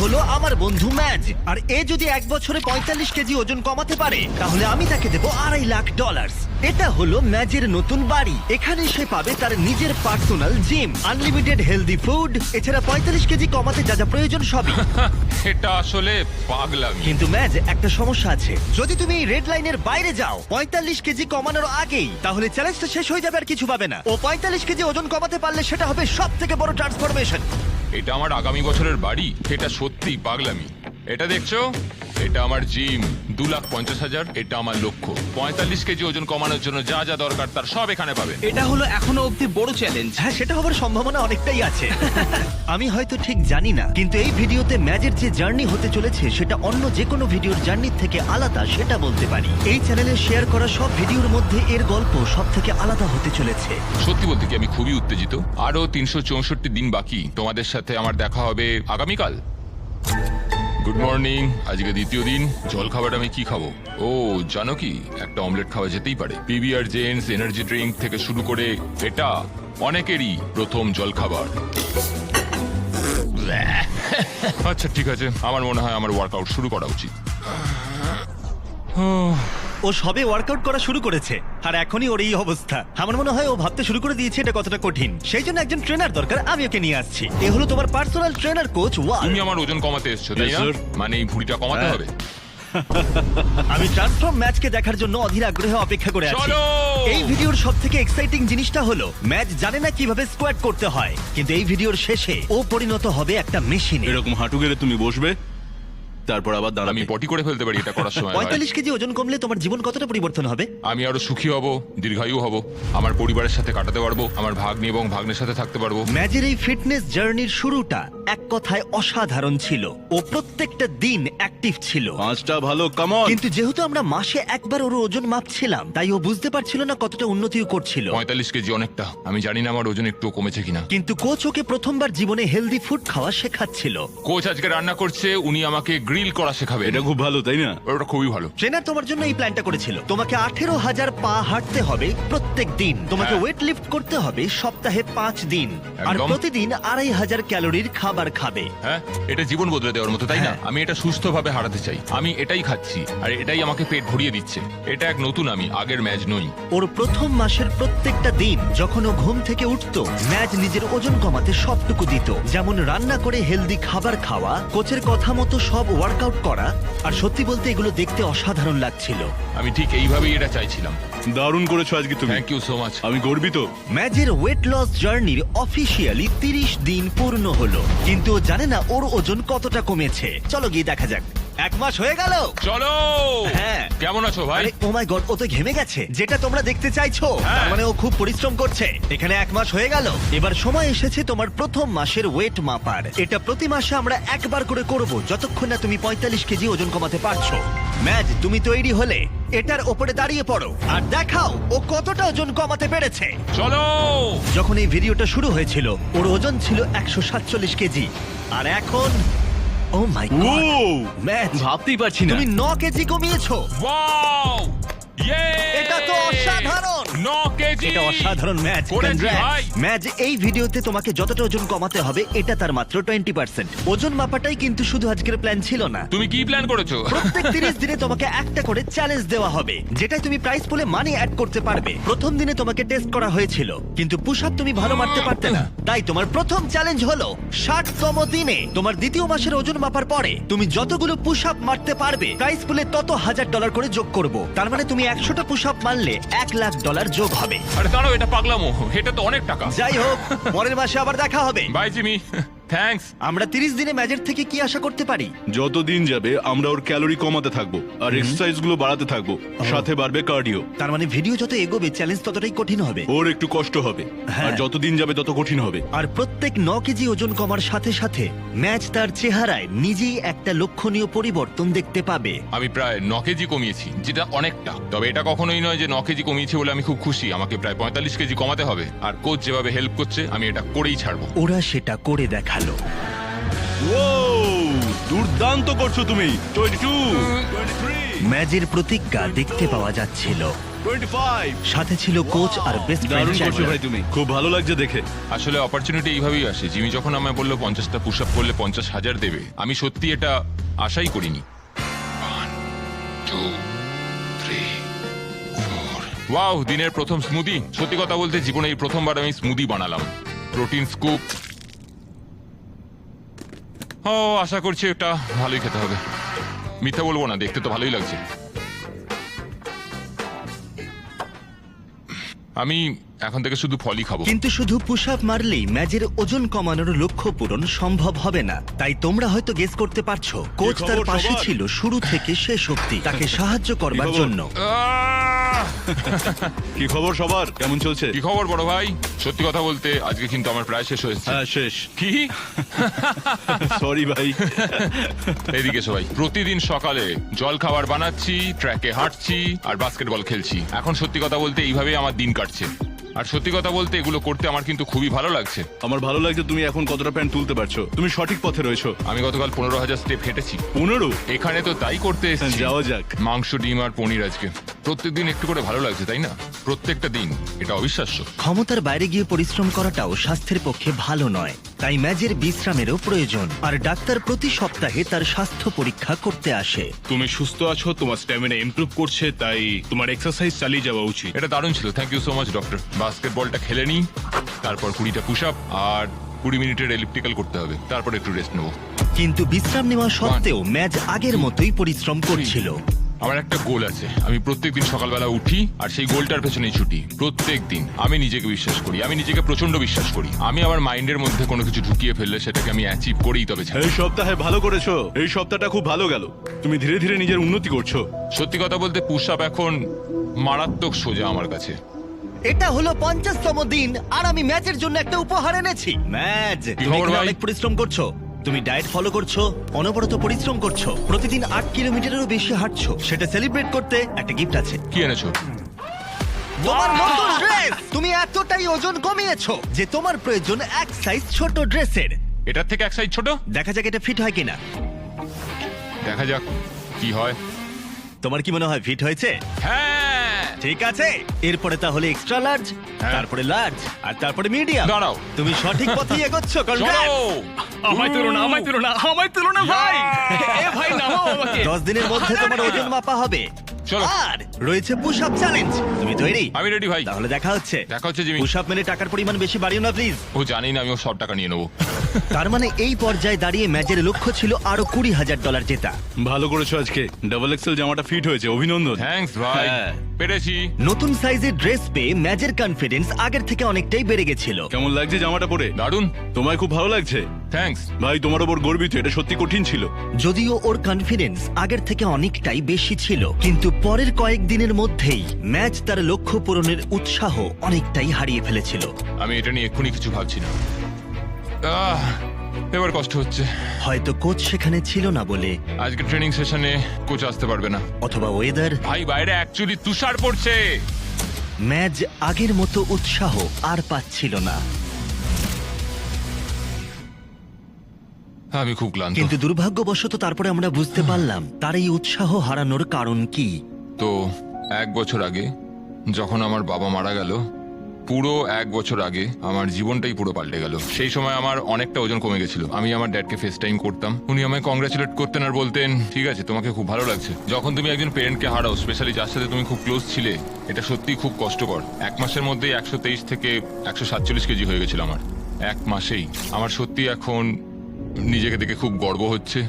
হলো আমার বন্ধু ম্যাজ, আর এ যদি 1 বছরে 45 কেজি ওজন কমাতে পারে তাহলে আমি তাকে দেবো $2.5 লাখ। এটা হলো ম্যাজের নতুন বাড়ি। এখানে সে পাবে তার নিজের personal gym, unlimited healthy food, এছাড়া 45 কেজি কমাতে যা যা প্রয়োজন সবই। এটা আসলে পাগলামি। কিন্তু ম্যাজ, একটা সমস্যা আছে। যদি তুমি এই রেড লাইনের বাইরে যাও 45 কেজি কমানোর আগেই, তাহলে চ্যালেঞ্জটা শেষ হয়ে যাবে আর কিছু পাবে না। ও 45 কেজি ওজন কমাতে পারলে সেটা হবে সব থেকে বড় ট্রান্সফরমেশন। এটা আমার আগামী বছরের বাড়ি। এটা সত্যিই পাগলামি। এটা দেখছো, এটা আমার জিম, 2,50,000। এটা আমার লক্ষ্য, 45 কেজি ওজন কমানোর জন্য যা যা দরকার তার সব এখানে পাবে। এটা হলো এখনো অব্দি বড় চ্যালেঞ্জ। হ্যাঁ, সেটা হবার সম্ভাবনা অনেকটাই আছে। আমি হয়তো ঠিক জানি না, কিন্তু এই ভিডিওতে ম্যাজের যে জার্নি হতে চলেছে সেটা অন্য যে কোনো ভিডিওর জার্নির থেকে আলাদা, সেটা বলতে পারি। এই চ্যানেলে শেয়ার করা সব ভিডিওর মধ্যে এর গল্প সব থেকে আলাদা হতে চলেছে। সত্যি বলতে কি আমি খুবই উত্তেজিত। আরো 364 দিন বাকি। তোমাদের সাথে আমার দেখা হবে আগামীকাল। Good morning. আজকে দ্বিতীয় দিন। জল খাবার আমি কি খাবো? ও জানো কি, একটা অমলেট খাওয়া যেতেই পারে। পিবিআর জেন্স এনার্জি ড্রিঙ্ক থেকে শুরু করে এটা অনেকেরই প্রথম জল খাবার। আচ্ছা ঠিক আছে, আমার মনে হয় আমার ওয়ার্কআউট শুরু করা উচিত। ও সবে ওয়ার্কআউট করা শুরু করেছে আর এখনই ওর এই অবস্থা। আমার মনে হয় ও ভাবতে শুরু করে দিয়েছে এটা কতটা কঠিন। সেই জন্য একজন ট্রেনার দরকার, আমি ওকে নিয়ে আসছি। এ হলো তোমার পার্সোনাল ট্রেনার কোচ ওয়াল। তুমি আমার ওজন কমাতে এসছো তাই না? Yes, sir. মানে এই ভুঁড়িটা কমাতে হবে। আমি ট্রান্সফর্ম ম্যাচকে দেখার জন্য অধীর আগ্রহে অপেক্ষা করে আছি। চলো! এই ভিডিওর সবথেকে এক্সাইটিং জিনিসটা হলো ম্যাচ জানে না কিভাবে স্কোয়াট করতে হয়, কিন্তু এই ভিডিওর শেষে ও পরিণত হবে একটা মেশিনে। এরকম হাঁটু গেলে তুমি বসবে, তারপর আবার আমি দাঁড়াবে। পটি করে ফেলতে পারি এটা করার সময়। ভাই। 45 কেজি ওজন কমলে তোমার জীবন কতটা পরিবর্তন হবে? আমি আরো সুখী হব, দীর্ঘায়ু হব, আমার পরিবারের সাথে কাটাতে পারবো, আমার ভাগ্নি এবং ভাগ্নের সাথে থাকতে পারবো। ম্যাচের এই ফিটনেস জার্নির শুরুটা এক কথায় অসাধারণ ছিল। ও প্রত্যেকটা দিন অ্যাক্টিভ ছিল। 5টা ভালো, কাম অন। কিন্তু যেহেতু আমরা মাসে একবার ওর ওজন মাপছিলাম, তাই ও বুঝতে পারছিল না কতটা উন্নতিও করছিল। 45 কেজি অনেকটা। আমি জানি না আমার ওজন একটু কমেছে কিনা। কিন্তু কোচ ওকে প্রথমবার জীবনে হেলদি ফুড খাওয়া শেখাচ্ছিল। কোচ আজকে রান্না করছে, উনি আমাকে গ্রিল করা শেখাবে। এটা খুব ভালো, তাই না? ওটা খুবই ভালো। ট্রেনার তোমার জন্য এই প্ল্যানটা করেছিল। তোমাকে 18,000 পা হাঁটতে হবে প্রত্যেক দিন। তোমাকে হ্যাঁ। ওয়েট লিফট করতে হবে সপ্তাহে 5 দিন, আর একদম। প্রতিদিন 2,500 ক্যালোরির খাবার খাবে। হ্যাঁ, এটা জীবন বদলে দেওয়ার মতো, তাই না? হ্যাঁ। আমি এটা সুস্থভাবে হারাতে চাই। আমি এটাই খাচ্ছি আর এটাই আমাকে পেট ভরিয়ে দিচ্ছে। এটা এক নতুন আমি, আগের ম্যাচ নই। ওর প্রথম মাসের প্রত্যেকটা দিন যখন ও ঘুম থেকে উঠতো, ম্যাচ নিজের ওজন কমাতে সবটুকু দিত। যেমন রান্না করে হেলদি খাবার খাওয়া, কোচের কথা মতো সব ওয়ার্কআউট করা। আর সত্যি বলতে এগুলো দেখতে অসাধারণ লাগছিল। আমি ঠিক এইভাবেই এটা চাইছিলাম। দারুণ করেছো আজকে তুমি। Thank you so much. আমি গর্বিত। ম্যাচের ওয়েট লস জার্নির অফিসিয়ালি 30 দিন পূর্ণ হলো, কিন্তু ও জানে না ওর ওজন কতটা কমেছে। চলো গিয়ে দেখা যাক। 1 মাস হয়ে গেল। চলো। হ্যাঁ। কেমন আছো ভাই? আরে ও মাই গড, ও তো ঘেমে গেছে, যেটা তোমরা দেখতে চাইছো। হ্যাঁ। তার মানে ও খুব পরিশ্রম করছে। এখানে 1 মাস হয়ে গেল। এবার সময় এসেছে তোমার প্রথম মাসের ওয়েট মাপার। এটা প্রতি মাসে আমরা একবার করে করব, যতক্ষণ না তুমি 45 কেজি ওজন কমাতে পারছো। ম্যাচ, তুমি তৈরি হলে এটার ওপরে দাঁড়িয়ে পড়ো আর দেখাও ও কতটা ওজন কমাতে পেরেছে। চলো। যখন এই ভিডিওটা শুরু হয়েছিল ওর ওজন ছিল 147 কেজি, আর এখন ও মাই ও গড ম্যাচ, ভাবতেই পারছি না। তুমি 9 কেজি কমিয়েছো। ওয়াও! ইয়ে! এটা তো অসাধারণ। 9 কেজি। এটা অসাধারণ ম্যাচ। করেছি Congrats! ভাই। ম্যাচ, এই ভিডিওতে তোমাকে যতটা ওজন কমাতে হবে এটা তার মাত্র 20%। ওজন মাপাটাই কিন্তু শুধু আজকের প্ল্যান ছিল না। তুমি কি প্ল্যান করেছো? প্রত্যেক 30 দিনে তোমাকে একটা করে চ্যালেঞ্জ দেওয়া হবে, যেটাই তুমি প্রাইস পুলে মানি অ্যাড করতে পারবে। প্রথম দিনে তোমাকে টেস্ট করা হয়েছিল, কিন্তু পুশ আপ তুমি ভালো মারতে পারতে না। তাই তোমার প্রথম চ্যালেঞ্জ হলো 60তম দিনে তোমার দ্বিতীয় মাসের ওজন মাপার পরে তুমি যতগুলো পুশ আপ মারতে পারবে, প্রাইস পুলে তত $1,000 করে যোগ করব। তার মানে তুমি 100টা পুশ আপ মারলে $1,00,000 যোগ হবে। আরে দাঁড়াও, এটা পাগলামো। এটা তো অনেক টাকা। যাই হোক, পরের মাসে আবার দেখা হবে। Bye Jimmy. থ্যাঙ্কস। আমরা 30 দিনে ম্যাচের থেকে কি আশা করতে পারি? যত দিন যাবে আমরা ওর ক্যালোরি কমাতে থাকবো আর এক্সারসাইজ গুলো বাড়াতে থাকবো, সাথে বাড়বে কার্ডিও। তার মানে ভিডিও যত এগোবে চ্যালেঞ্জ ততটাই কঠিন হবে। ওর একটু কষ্ট হবে, হ্যাঁ। আর যত দিন যাবে তত কঠিন হবে। আর প্রত্যেক 9 কেজি ওজন কমার সাথে সাথে ম্যাচ তার চেহারায় নিজেই একটা লক্ষণীয় পরিবর্তন দেখতে পাবে। আমি প্রায় 9 কেজি কমিয়েছি, যেটা অনেকটা। তবে এটা কখনোই নয় যে 9 কেজি কমিয়েছি বলে আমি খুব খুশি। আমাকে প্রায় 45 কেজি কমাতে হবে। আর কোচ যেভাবে হেল্প করছে, আমি এটা করেই ছাড়বো। ওরা সেটা করে দেখালো। ও দুর্দান্ত করছো তুমি। 22, 23। ম্যাচের প্রতিজ্ঞা দেখতে পাওয়া যাচ্ছিল। 25। সাথে ছিল কোচ আর বেস্ট ফ্রেন্ড দারুণ করছো ভাই তুমি, খুব ভালো লাগছে দেখে। আসলে অপরচুনিটি এইভাবেই আসে। জিমি যখন আমায় বললো 50টা পুশ আপ করলে 50,000 দেবে, আমি সত্যি এটা আশাই করিনি। 1 2 3 4 ওয়াও, দিনের প্রথম স্মুদি। সত্যি কথা বলতে জীবনে এই প্রথমবার আমি স্মুদি বানালাম। Protein scoop. ও, আশা করছি এটা ভালোই খেতে হবে। মিথ্যা বলবো না, দেখতে তো ভালোই লাগছে। আমি এখন থেকে শুধু ফলই খাবো। কিন্তু শুধু পুশ আপ মারলেই ম্যাজের ওজন কমানোর লক্ষ্য পূরণ সম্ভব হবে না। তাই তোমরা হয়তো গেস করতে পারছো, কোচ খবর তার পাশে সবার? ছিল শুরু থেকে শেষ অবধি, তাকে সাহায্য করবার খবর? জন্য। আহ! কি খবর সবার, কেমন চলছে? কি খবর বড় ভাই? সত্যি কথা বলতে আজকে কিন্তু আমার প্রায় শেষ হয়েছে। হ্যাঁ শেষ। কি? সরি ভাই। এদিকে সবাই, প্রতিদিন সকালে জল খাবার বানাচ্ছি, ট্র্যাকে হাঁটছি আর বাস্কেটবল খেলছি। এখন সত্যি কথা বলতে এইভাবেই আমার দিন কাটছে। আর সত্যি কথা বলতে এগুলো করতে আমার কিন্তু খুবই ভালো লাগছে। আমার ভালো লাগছে তুমি এখন কতটা প্যান্ট তুলতে পারছো, তুমি সঠিক পথে রয়েছো। আমি গতকাল 15,000 স্টেপ হেঁটেছি। 15? এখানে তো তাই করতে এসেছি। যাওয়া যাক। মাংস, ডিম আর পনির আজকে। প্রত্যেকদিন একটু করে ভালো লাগছে, তাই না? প্রত্যেকটা দিন, এটা অবিশ্বাস্য। ক্ষমতার বাইরে গিয়ে পরিশ্রম করাটাও স্বাস্থ্যের পক্ষে ভালো নয়, তাই ম্যাজের বিশ্রামেরও প্রয়োজন। আর ডাক্তার প্রতি সপ্তাহে তার স্বাস্থ্য পরীক্ষা করতে আসে। তুমি সুস্থ আছো, তোমার স্ট্যামিনা ইমপ্রুভ করছে, তাই তোমার এক্সারসাইজ চালিয়ে যাওয়া উচিত। এটা দারুণ ছিল, thank you so much doctor. বাস্কেটবলটা খেলে নিই, তারপর 20টা পুশ আপ আর 20 মিনিটের এলিপ্টিক্যাল করতে হবে, তারপর একটু রেস্ট নেবো। কিন্তু বিশ্রাম নেওয়া সত্ত্বেও ম্যাজ আগের মতোই পরিশ্রম করছিল। আমার একটা গোল আছে, আমি প্রত্যেকদিন সকালবেলা উঠি আর সেই গোলটার পেছনেই ছুটি। প্রত্যেকদিন আমি নিজেকে বিশ্বাস করি, আমি নিজেকে প্রচন্ড বিশ্বাস করি। আমি আমার মাইন্ডের মধ্যে কোনো কিছু ঢুকিয়ে ফেললে সেটাকে আমি অ্যাচিভ করেই তবে ছাড়ি। এই সপ্তাহে ভালো করেছো, এই সপ্তাহটা খুব ভালো গেল, তুমি ধীরে ধীরে নিজের উন্নতি করছো। সত্যি কথা বলতে পুশ আপ এখন মারাত্মক সোজা আমার কাছে। এটা হলো 50তম দিন আর আমি ম্যাচের জন্য একটা উপহার এনেছি। ম্যাচ, তুমি খবর এখানে ভাই? অনেক পরিশ্রম করছো, তুমি ডায়েট ফলো করছো, অনবরত পরিশ্রম করছো, প্রতিদিন 8 কিলোমিটারেরও বেশি হাঁটছো। সেটা সেলিব্রেট করতে একটা গিফট আছে। কি এনেছো? তোমার নতুন ড্রেস। তুমি এতটাই ওজন কমিয়েছো যে তোমার প্রয়োজন এক সাইজ ছোট ড্রেসের। এটার থেকে এক সাইজ ছোট। দেখা যাক এটা ফিট হয় কিনা। দেখা যাক কি হয়। তোমার কি মনে হয় ফিট হয়েছে? হ্যাঁ, ঠিক আছে, এরপরে তাহলে এক্সট্রা লার্জ, হ্যাঁ। তারপরে লার্জ আর তারপরে মিডিয়াম। দাঁড়াও। তুমি সঠিক পথেই এগোচ্ছ। চলো। কনগ্রাটস। আমায় তুলো না, আমায় তুলো না, আমায় তুলো না ভাই। এ ভাই নামাও আমাকে। 10 দিনের মধ্যে তোমার ওজন মাপা হবে। চলো। আর রয়েছে পুশ আপ চ্যালেঞ্জ। তুমি তৈরি? আমি রেডি ভাই। তাহলে দেখা হচ্ছে। দেখা হচ্ছে জিমি। পুশ আপ মেনে টাকার পরিমাণ বেশি বাড়িও না প্লিজ। ও জানি না, আমি ওর সব টাকা নিয়ে নেবো। তার মানে এই পর্যায়ে দাঁড়িয়ে ম্যাচের লক্ষ্য ছিল আরো $20,000 জেতা। ভালো করেছো আজকে, ডাবল এক্সেল জামাটা ফিট হয়েছে, অভিনন্দন। থ্যাঙ্কস ভাই, হ্যাঁ। পেরেছি। নতুন সাইজের ড্রেস পেয়ে ম্যাচের কনফিডেন্স আগের থেকে অনেকটাই বেড়ে গেছিল। কেমন লাগছে জামাটা পরে? দারুণ, তোমায় খুব ভালো লাগছে থ্যাঙ্কস। ভাই, তোমার ওপর গর্বিত, এটা সত্যি কঠিন ছিল। যদিও ওর কনফিডেন্স আগের থেকে অনেকটাই বেশি ছিল, কিন্তু পরের কয়েকদিনের মধ্যেই ম্যাচ তার লক্ষ্য পূরণের উৎসাহ অনেকটাই হারিয়ে ফেলেছিল। আমি এটা নিয়ে এক্ষুনি কিছু ভাবছি না। এবার কষ্ট হচ্ছে। হয়তো কোচ সেখানে ছিল না বলে, আজকে ট্রেনিং সেশনে কোচ আসতে পারবে না। অথবা ওয়েদার। ভাই বাইরে অ্যাকচুয়ালি তুষার পড়ছে। ম্যাচ আগের মতো উৎসাহ আর পাচ্ছিল না। আমি খুব ক্লান্ত। কিন্তু দুর্ভাগ্যবশত তারপরে আমরা বুঝতে পারলাম তার এই উৎসাহ হারানোর কারণ কি। তো 1 বছর আগে যখন আমার বাবা মারা গেল, পুরো 1 বছর আগে আমার জীবনটাই পুরো পাল্টে গেল। সেই সময় আমার অনেকটা ওজন কমে গেছিল। আমি আমার ড্যাডকে ফেস টাইম করতাম, উনি আমায় কংগ্রাচুলেট করতেন আর বলতেন, ঠিক আছে তোমাকে খুব ভালো লাগছে। যখন তুমি একজন পেরেন্টকে হারাও, স্পেশালি যার সাথে তুমি খুব ক্লোজ ছিলে, এটা সত্যিই খুব কষ্টকর। 1 মাসের মধ্যেই 123 থেকে 147 কেজি হয়ে গেছিল আমার, 1 মাসেই। আমার সত্যি এখন নিজেকে দেখে খুব গর্ব হচ্ছে।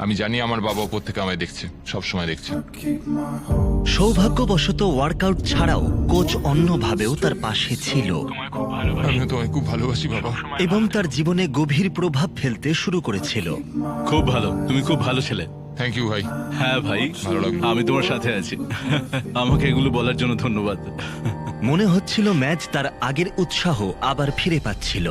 আমি জানি আমার বাবা ওপর থেকে আমায় দেখছে, সব সময় দেখছে। সৌভাগ্যবশত ওয়ার্কআউট ছাড়াও কোচ অন্যভাবেও তার পাশে ছিল আমিও তোমায় খুব ভালোবাসি বাবা। এবং তার জীবনে গভীর প্রভাব ফেলতে শুরু করেছিল। খুব ভালো, তুমি খুব ভালো ছেলে। থ্যাংক ইউ ভাই। হ্যাঁ ভাই, ভালো লাগলো। আমি তোমার সাথে আছি। আমাকে এগুলো বলার জন্য ধন্যবাদ। মনে হচ্ছিল ম্যাচ তার আগের উৎসাহ আবার ফিরে পাচ্ছিল।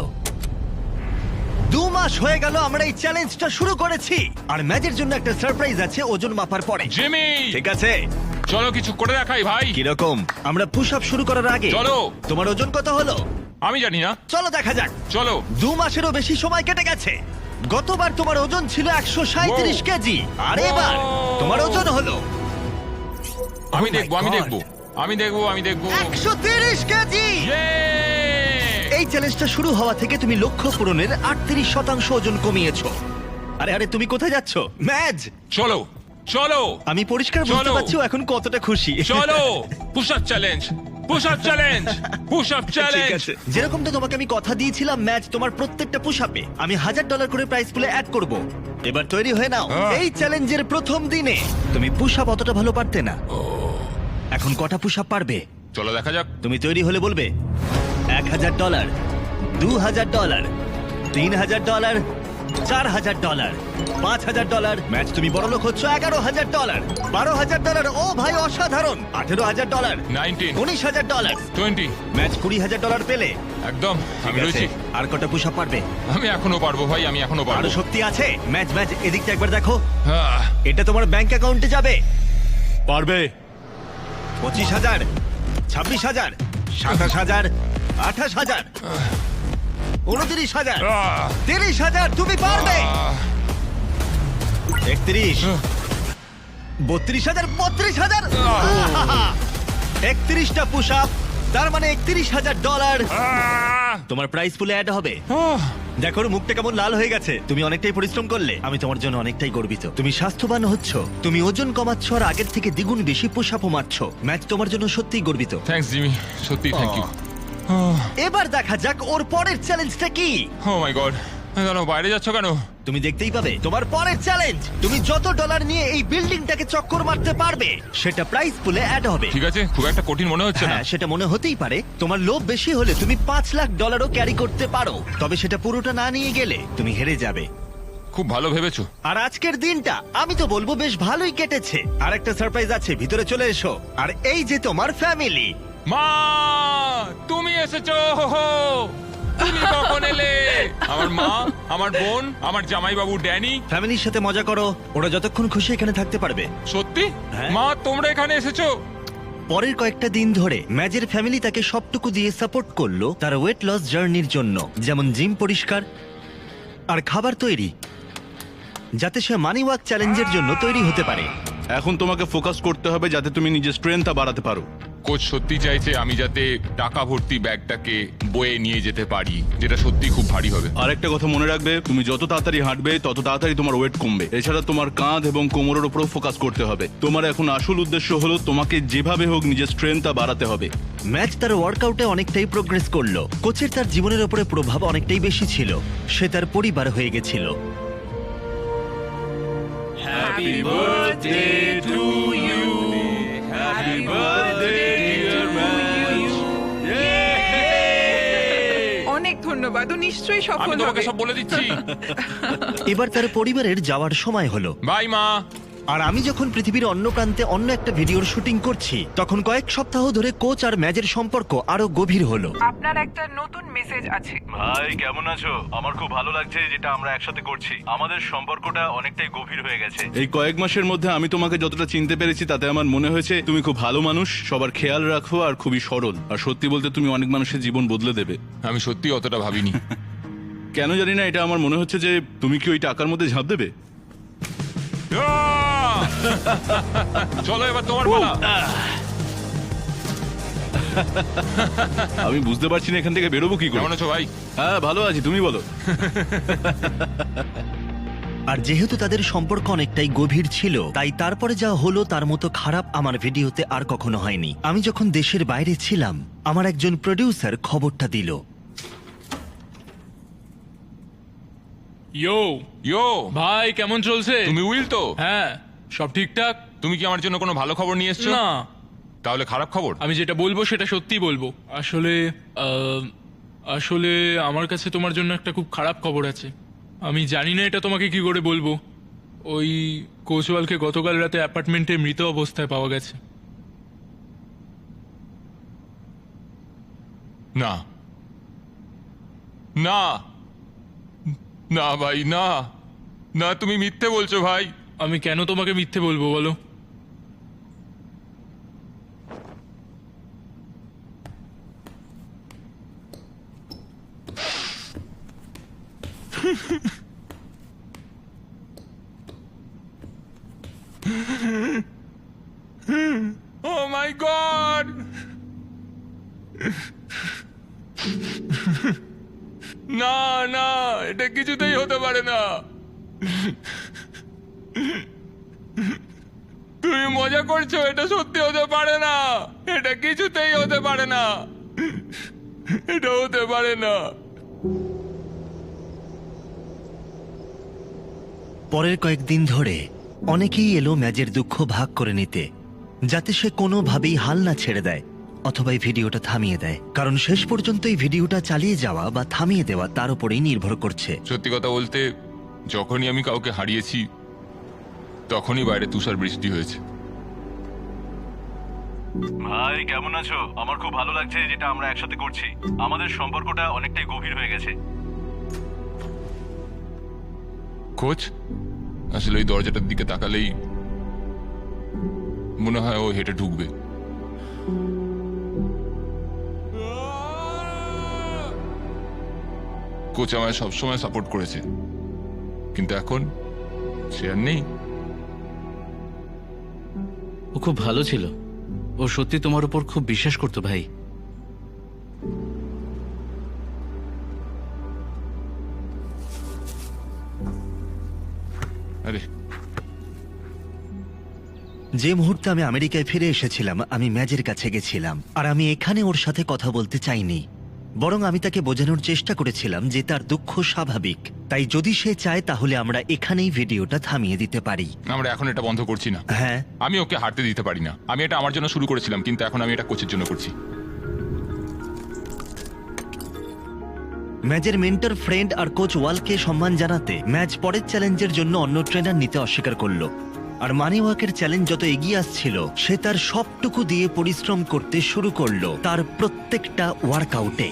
2 মাস হয়ে গেল আমরা এই চ্যালেঞ্জটা শুরু করেছি, আর ম্যাচের জন্য একটা সারপ্রাইজ আছে ওজন মাপার পরে। জিমি, ঠিক আছে, চলো কিছু করে দেখাই ভাই। কিরকম? আমরা পুশ আপ শুরু করার আগে চলো। তোমার ওজন কত হলো আমি জানি না, চলো দেখা যাক। চলো। 2 মাসেরও বেশি সময় কেটে গেছে। গতবার তোমার ওজন ছিল 137 কেজি, আর এবার তোমার ওজন হলো আমি Oh my দেখবো, আমি God! দেখবো। আমি দেখবো 130 কেজি। এই চ্যালেঞ্জটা শুরু হওয়া থেকে তুমি লক্ষ্য পূরণের 38% ওজন কমিয়েছো। আরে তুমি কোথায় যাচ্ছ ম্যাজ? চলো চলো আমি পরিষ্কার বুঝতে চলো। পারছি ও এখন কতটা খুশি। চলো push up challenge push up challenge push up ঠিক চ্যালেঞ্জ। আছে, যেরকমটা তোমাকে আমি কথা দিয়েছিলাম ম্যাচ, তোমার প্রত্যেকটা পুশ আপে আমি $1000 করে প্রাইস পুলে অ্যাড করব। এবার তৈরি হয়ে নাও। এই চ্যালেঞ্জের প্রথম দিনে তুমি পুশ আপ অতটা ভালো পারতে না, এখন কটা পুশ আপ পারবে? চলো দেখা যাক। তুমি তৈরি হলে বলবে। $1000, $2000, $3000, $4000, $5000। ম্যাচ তুমি বড় লোক হচ্ছ। $11000, $12000। ও ভাই অসাধারণ। $18000, 19 $19000। 20 ম্যাচ $20000 পেলে। একদম আমি ঠিক আছে, রয়েছি। আর কটা পুশ আপ পারবে? আমি এখনো পারবো ভাই, আমি এখনো আরো পারবো। শক্তি আছে। ম্যাচ এদিকটা একবার দেখো। আহ, এটা তোমার ব্যাংক অ্যাকাউন্টে যাবে। পারবে। 25000, 26000, 27000, 28000, 29000, আহ, 30000। তুমি পারবে। আহ, 31, 32000, 32000। 31টা পুশ আপ, তার মানে $31000 আহ, তোমার প্রাইস পুলে অ্যাড হবে। আহ। দেখো ওর মুখটা কেমন লাল হয়ে গেছে। তুমি অনেকটাই পরিশ্রম করলে, আমি তোমার জন্য অনেকটাই গর্বিত। তুমি স্বাস্থ্যবান হচ্ছ, তুমি ওজন কমাচ্ছ, আর আগের থেকে দ্বিগুণ বেশি পুশ আপও মারছো। ম্যাচ তোমার জন্য সত্যিই গর্বিত। থ্যাঙ্কস জিমি, সত্যি থ্যাংক ইউ। এবার দেখা যাক ওর পরের চ্যালেঞ্জটা কি। ও মাই গড, কেন বাইরে যাচ্ছ কেন? তুমি দেখতেই পাবে তোমার পরের চ্যালেঞ্জ। তুমি যত ডলার নিয়ে এই বিল্ডিংটাকে চক্কর মারতে পারবে সেটা প্রাইস পুলে অ্যাড হবে। ঠিক আছে, খুব একটা কঠিন মনে হচ্ছে না। হ্যাঁ, সেটা মনে হতেই পারে। তোমার লোভ বেশি হলে তুমি $5,00,000 ক্যারি করতে পারো, তবে সেটা পুরোটা না নিয়ে গেলে তুমি হেরে যাবে। খুব ভালো ভেবেছো। আর আজকের দিনটা আমি তো বলবো বেশ ভালোই কেটেছে। আর একটা সারপ্রাইজ আছে, ভিতরে চলে এসো। আর এই যে তোমার ফ্যামিলি। মা, তুমি এসেছো। তুমি কখন এলে? আমার মা, আমার বোন, আমার জামাইবাবু ড্যানি। ফ্যামিলির সাথে মজা করো, ওরা যতক্ষণ খুশি এখানে থাকতে পারবে। সত্যি? হ্যাঁ। মা, তোমরা এখানে এসেছো? পরের কয়েকটা দিন ধরে ম্যাজের ফ্যামিলি তাকে সবটুকু দিয়ে সাপোর্ট করলো তার ওয়েট লস জার্নির জন্য, যেমন জিম পরিষ্কার আর খাবার তৈরি, যাতে সে মানি ওয়াক চ্যালেঞ্জের জন্য তৈরি হতে পারে। এখন তোমাকে ফোকাস করতে হবে যাতে তুমি নিজের স্ট্রেংথটা বাড়াতে পারো। কোচ সত্যি চাইছে আমি যাতে টাকা ভর্তি ব্যাগটাকে বয়ে নিয়ে যেতে পারি, যেটা সত্যি খুব ভারী হবে। আরেকটা কথা মনে রাখবে, তুমি যত তাড়াতাড়ি হাঁটবে তত তাড়াতাড়ি তোমার ওয়েট কমবে। এছাড়া তোমার কাঁধ এবং কোমরের উপরও ফোকাস করতে হবে। তোমার এখন আসল উদ্দেশ্য হলো তোমাকে যেভাবে হোক নিজের স্ট্রেংথটা বাড়াতে হবে। ম্যাচ তার ওয়ার্কআউটে অনেকটাই প্রোগ্রেস করলো। কোচের তার জীবনের উপরে প্রভাব অনেকটাই বেশি ছিল। সে তার পরিবার হয়ে গেছিল। অনেক ধন্যবাদ, ও নিশ্চয়ই আমি সফল তোমাকে হবে। সব বলে দিচ্ছি। এবার তার পরিবারের যাওয়ার সময় হলো। বাই মা। আর আমি যখন পৃথিবীর অন্য প্রান্তে অন্য একটা ভিডিওর শুটিং করছি, তখন কয়েক সপ্তাহ ধরে কোচ আর ম্যাচের সম্পর্ক আরো গভীর হলো। আপনার একটা নতুন মেসেজ আছে। ভাই কেমন আছো? আমার খুব ভালো লাগছে যেটা আমরা একসাথে করছি। আমাদের সম্পর্কটা অনেকটাই গভীর হয়ে গেছে। এই কয়েক মাসের মধ্যে আমি তোমাকে যতটা চিনতে পেরেছি তাতে আমার মনে হয়েছে তুমি খুব ভালো মানুষ, সবার খেয়াল রাখো আর খুবই সরল। আর সত্যি বলতে তুমি অনেক মানুষের জীবন বদলে দেবে। আমি সত্যি অতটা ভাবিনি। কেন জানি না, এটা আমার মনে হচ্ছে যে তুমি কি ওই টাকার মধ্যে ঝাঁপ দেবে। চলো এবার তোমার পালা। আমি বুঝতে পারছি না এখান থেকে বেরোবো কি করে। কেমন আছো ভাই? হ্যাঁ ভালো আছি, তুমি বলো। আর যেহেতু তাদের সম্পর্ক অনেকটাই গভীর ছিল, তাই তারপরে যা হলো তার মতো খারাপ আমার ভিডিওতে আর কখনো হয়নি। আমি যখন দেশের বাইরে ছিলাম, আমার একজন প্রডিউসার খবরটা দিল। ইয়ো ইয়ো ভাই, কেমন চলছে? তুমি উইল তো? হ্যাঁ, সব ঠিকঠাক। তুমি কি আমার জন্য কোনো ভালো খবর নিয়ে এসছো? না, তাহলে খারাপ খবর? আমি যেটা বলবো সেটা সত্যিই বলবো। আসলে আসলে আমার কাছে তোমার জন্য একটা খুব খারাপ খবর আছে। আমি জানি না এটা তোমাকে কি করে বলবো। ওই কোচওয়ালকে গতকাল রাতে অ্যাপার্টমেন্টে মৃত অবস্থায় পাওয়া গেছে। না না না ভাই, না না, তুমি মিথ্যে বলছো ভাই। আমি কেন তোমাকে মিথ্যে বলবো বলো? ও মাই গড, না না, এটা কিছুতেই হতে পারে না। তুমি মজা করছো, এটা সত্যি হতে পারে না, এটা কিছুতেই হতে পারে না, এটা হতে পারে না। পরের কয়েকদিন ধরে অনেকেই এলো ম্যাজের দুঃখ ভাগ করে নিতে, যাতে সে কোনোভাবেই হাল না ছেড়ে দেয় অথবা এই ভিডিওটা থামিয়ে দেয়, কারণ শেষ পর্যন্ত এই ভিডিওটা চালিয়ে যাওয়া বা থামিয়ে দেওয়া তার উপরেই নির্ভর করছে। সত্যি কথা বলতে, যখনই আমি কাউকে হারিয়েছি তখনই বাইরে তুষার বৃষ্টি হয়েছে। ভাই কেমন আছো? আমার খুব ভালো লাগছে যেটা আমরা একসাথে করছি। আমাদের সম্পর্কটা অনেকটাই গভীর হয়ে গেছে। কোচ, আসলে ওই দরজাটার দিকে তাকালেই মনে হয় ও হেঁটে ঢুকবে। কোচ আমায় সবসময় সাপোর্ট করেছে, কিন্তু এখন সে আর নেই। ও খুব ভালো ছিল, ও সত্যি তোমার উপর খুব বিশ্বাস করতো ভাই। আরে যে মুহূর্তে আমি আমেরিকায় ফিরে এসেছিলাম, আমি ম্যাজের কাছে গেছিলাম, আর আমি এখানে ওর সাথে কথা বলতে চাইনি, বরং আমি তাকে বোঝানোর চেষ্টা করেছিলাম যে তার দুঃখ স্বাভাবিক, তাই যদি সে চায় তাহলে আমরা এখানেই ভিডিওটা থামিয়ে দিতে পারি। আমরা এখন এটা বন্ধ করছি না। হ্যাঁ, আমি ওকে হারতে দিতে পারি না। আমি এটা আমার জন্য শুরু করেছিলাম, কিন্তু এখন আমি এটা কোচের জন্য করছি। ম্যাচের মেন্টর, ফ্রেন্ড আর কোচ ওয়ালকে সম্মান জানাতে ম্যাচ পরের চ্যালেঞ্জের জন্য অন্য ট্রেনার নিতে অস্বীকার করলো। আর মানি ওয়াকের চ্যালেঞ্জ যত এগিয়ে আসছিল, সে তার সবটুকু দিয়ে পরিশ্রম করতে শুরু করলো তার প্রত্যেকটা ওয়ার্কআউটে।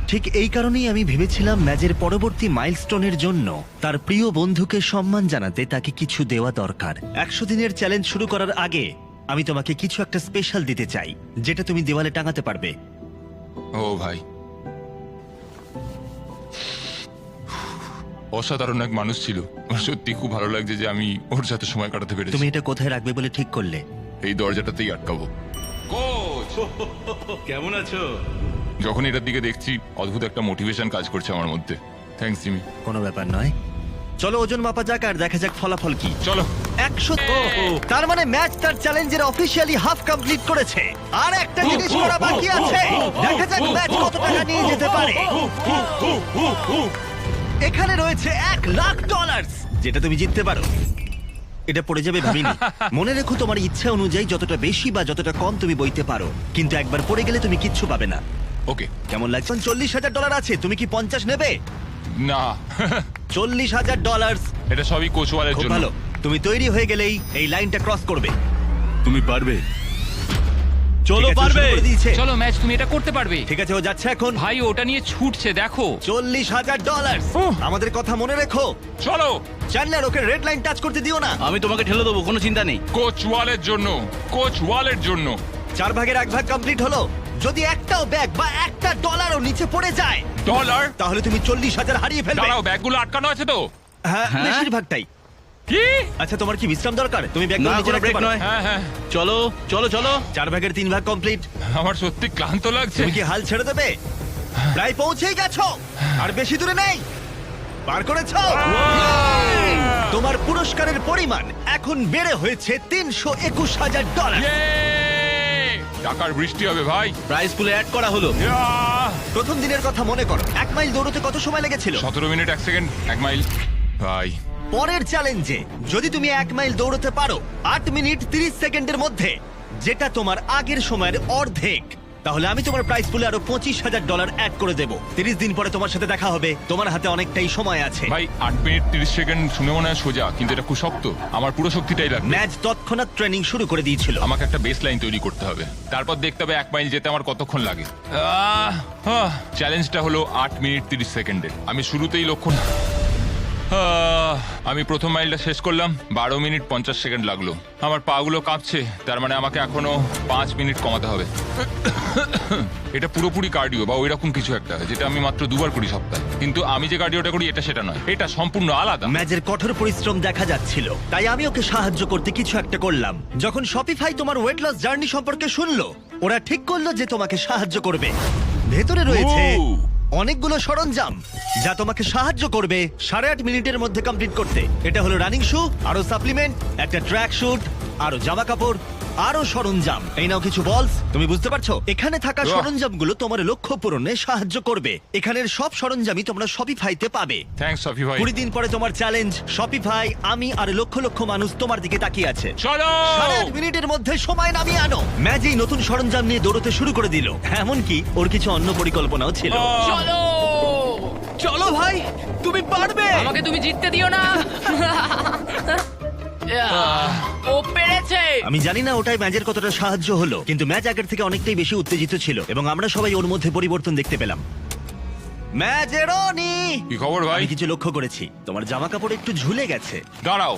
ঠিক এই কারণেই আমি ভেবেছিলাম ম্যাচের পরবর্তী মাইলস্টোনের জন্য তার প্রিয় বন্ধুকে সম্মান জানাতে তাকে কিছু দেওয়া দরকার। 100 দিনের চ্যালেঞ্জ শুরু করার আগে আমি তোমাকে কিছু একটা স্পেশাল দিতে চাই, যেটা তুমি দেওয়ালে টাঙাতে পারবে। ও ভাই, অসাধারণ এক মানুষ ছিল। আমার সত্যি খুব ভালো লাগছে যে আমি ওর সাথে সময় কাটাতে তুমি পেরেছি। এটা কোথায় রাখবে বলে ঠিক করলে? এই দরজাটাতেই আটকাবো। কোচ, কেমন আছো? যখন এটার দিকে দেখছি অদ্ভুত একটা মোটিভেশন কাজ করছে আমার মধ্যে। Thanks Jimmy. কোনো ব্যাপার নয়, চলো ওজন মাপা যাক আর দেখা যাক ফলাফল কি। চলো। 100। তার মানে ম্যাচ তার চ্যালেঞ্জের অফিসিয়ালি হাফ কমপ্লিট করেছে, আর একটা জিনিস করা বাকি আছে। দেখা যাক ম্যাচ কত টাকা নিয়ে যেতে পারে। এখানে রয়েছে $1,00,000, যেটা তুমি জিততে পারো। এটা পড়ে যাবে ভাবিনি। মনে রেখো, তোমার ইচ্ছা অনুযায়ী যতটা বেশি বা যতটা কম তুমি বইতে পারো, কিন্তু একবার পড়ে গেলে তুমি কিচ্ছু পাবে না। ওকে। কেমন লাগছে? $40,000 আছে, তুমি কি 50 নেবে? না, $40,000। এটা সবই কোচ ওয়ালের খুব জন্য। ভালো, তুমি তৈরি হয়ে গেলেই এই লাইনটা ক্রস করবে। তুমি পারবে। চলো, পারবে। চলো ম্যাচ, তুমি এটা করতে পারবে। ঠিক আছে, ও যাচ্ছে এখন। ভাই ওটা নিয়ে ছুটছে, দেখো। $40,000। আমাদের কথা মনে রেখো। চলো। Chandler, okay red line touch করতে দিও না। আমি তোমাকে ঠেলে দেবো, কোনো চিন্তা নেই। কোচ ওয়ালের জন্য, কোচ ওয়ালের জন্য। 4 ভাগের 1 ভাগ কমপ্লিট হলো। যদি একটাও ব্যাগ বা একটা ডলারও নিচে পড়ে যায়, ডলার? তাহলে তুমি 40,000 হারিয়ে ফেলবে। দাঁড়াও, ব্যাগগুলো আটকানো আছে তো? হ্যাঁ, বেশিরভাগটাই। কি? আচ্ছা, তোমার কি বিশ্রাম দরকার? তুমি ব্যাগ না, নিচে কোনো রাখতে ব্রেক পারো। নয়। হ্যাঁ হ্যাঁ, চলো চলো চলো। 4 ভাগের 3 ভাগ কমপ্লিট। আমার সত্যি ক্লান্ত লাগছে। তুমি কি হাল ছেড়ে দেবে? প্রায় পৌঁছেই গেছো, আর বেশি দূরে নেই। পার করেছো। তোমার পুরস্কারের পরিমাণ এখন বেড়ে হয়েছে $321,000। Yay! টাকার বৃষ্টি হবে ভাই। প্রাইস পুলে অ্যাড করা হলো। ইয়াহ! প্রথম দিনের কথা মনে করো, 1 মাইল দৌড়তে কত সময় লেগেছিল? 17 মিনিট 1 সেকেন্ড, 1 মাইল। ভাই, পরের চ্যালেঞ্জে যদি তুমি 1 মাইল দৌড়তে পারো 8 মিনিট 30 সেকেন্ডের মধ্যে, যেটা তোমার আগের সময়ের অর্ধেক, তাহলে আমি তোমার প্রাইস পুলে আরো $25,000 অ্যাড করে দেবো। 30 দিন পরে তোমার সাথে দেখা হবে, তোমার হাতে অনেকটাই সময় আছে। ভাই 8 মিনিট 30 সেকেন্ড শুনে মনে হয় সোজা, কিন্তু এটা খুব শক্ত। আমার পুরো শক্তিটাই লাগবে। ম্যাচ তৎক্ষণাৎ ট্রেনিং শুরু করে দিয়েছিল। আমাকে একটা বেস লাইন তৈরি করতে হবে, তারপর দেখতে হবে 1 মাইল যেতে আমার কতক্ষণ লাগে। চ্যালেঞ্জটা হলো 8 মিনিট 30 সেকেন্ডে। আমি শুরুতেই লক্ষ্য আমি প্রথম মাইলটা শেষ করলাম, 12 মিনিট 50 সেকেন্ড লাগলো। আমার পা গুলো কাঁপছে, তার মানে আমাকে এখনো 5 মিনিট কমাতে হবে। এটা পুরোপুরি কার্ডিও বা ওইরকম কিছু একটা, যেটা আমি মাত্র 2 বার করি সপ্তাহে। কিন্তু আমি যে কার্ডিওটা করি এটা সেটা নয়, এটা সম্পূর্ণ আলাদা। ম্যাজের কঠোর পরিশ্রম দেখা যাচ্ছিল, তাই আমি ওকে সাহায্য করতে কিছু একটা করলাম। যখন শপিফাই তোমার ওয়েট লস জার্নি সম্পর্কে শুনলো, ওরা ঠিক করলো যে তোমাকে সাহায্য করবে। ভেতরে রয়েছে ও! অনেকগুলো সরঞ্জাম যা তোমাকে সাহায্য করবে 8.5 মিনিটের মধ্যে কমপ্লিট করতে। এটা হলো রানিং শু, আরো সাপ্লিমেন্ট, একটা ট্র্যাক শুট, আরো জামা কাপড়, আরো সরঞ্জাম। এই নাও কিছু বলস। তুমি বুঝতে পারছো, এখানে থাকা বাহ! সরঞ্জামগুলো তোমার লক্ষ্য পূরণে সাহায্য করবে। এখানের সব সরঞ্জামই তোমরা শপিফাইতে পাবে। থ্যাঙ্কস সফি ভাই। 20 দিন পরে তোমার চ্যালেঞ্জ, শপিফাই, আমি আর লক্ষ লক্ষ মানুষ তোমার দিকে তাকিয়ে আছে। চলো! 8.5 মিনিটের মধ্যে সময় নামিয়ে আনো। ম্যাজি নতুন সরঞ্জাম নিয়ে দৌড়তে শুরু করে দিল, এমনকি ওর কিছু অন্য পরিকল্পনাও ছিল। চলো চলো ভাই, তুমি পারবে। আমাকে তুমি জিততে দিও না। ও পেরেছে। আমি জানি না ওটাই ম্যাজের কতটা সাহায্য হলো, কিন্তু ম্যাচ আগের থেকে অনেকটাই বেশি উত্তেজিত ছিল এবং আমরা সবাই ওর মধ্যে পরিবর্তন দেখতে পেলাম। ম্যাজেরনি, কি খবর ভাই? আমি কিছু লক্ষ্য করেছি, তোমার জামা কাপড় একটু ঝুলে গেছে। দাঁড়াও,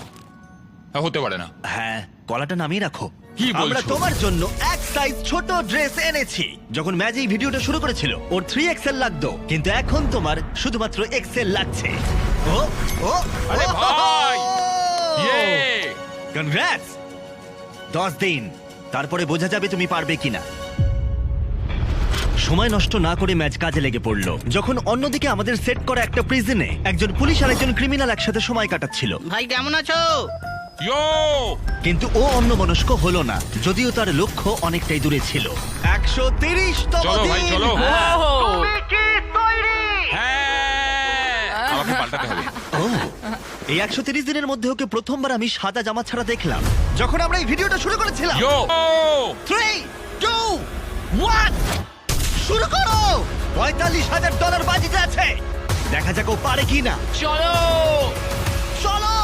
হতে পারে না। হ্যাঁ, গলাটা নামিয়ে রাখো। কি বলছো? আমরা তোমার জন্য এক সাইজ ছোট ড্রেস এনেছি। যখন ম্যাজ এই ভিডিওটা শুরু করেছিল ওর 3XL লাগতো, কিন্তু এখন তোমার শুধুমাত্র XL লাগছে। ও ও আরে ভাই! ইয়ে! কনগ্রাটস! 10 দিন, তারপরে বোঝা যাবে তুমি পারবে কিনা। সময় নষ্ট না করে ম্যাচ কাজে লেগে পড়লো। যখন অন্যদিকে আমাদের সেট করা একটা প্রিজনে একজন পুলিশ আর একজন ক্রিমিনাল একসাথে সময় কাটাচ্ছিল। ভাই কেমন আছো? ইয়ো! কিন্তু ও অন্যমনস্ক হলো না, যদিও তার লক্ষ্য অনেকটাই দূরে ছিল। 130তম চলো ভাই, দিন। চলো। তুমি কি তৈরি? হ্যাঁ! আমাকে পাল্টাতে হবে। ও, এই 130 দিনের মধ্যে ওকে প্রথমবার আমি সাদা জামা ছাড়া দেখলাম যখন আমরা এই ভিডিওটা শুরু করেছিলাম। ইয়ো! 3, 2, 1, শুরু করো। $45,000 বাজিতে আছে, দেখা যাক ও পারে কিনা। চলো চলো।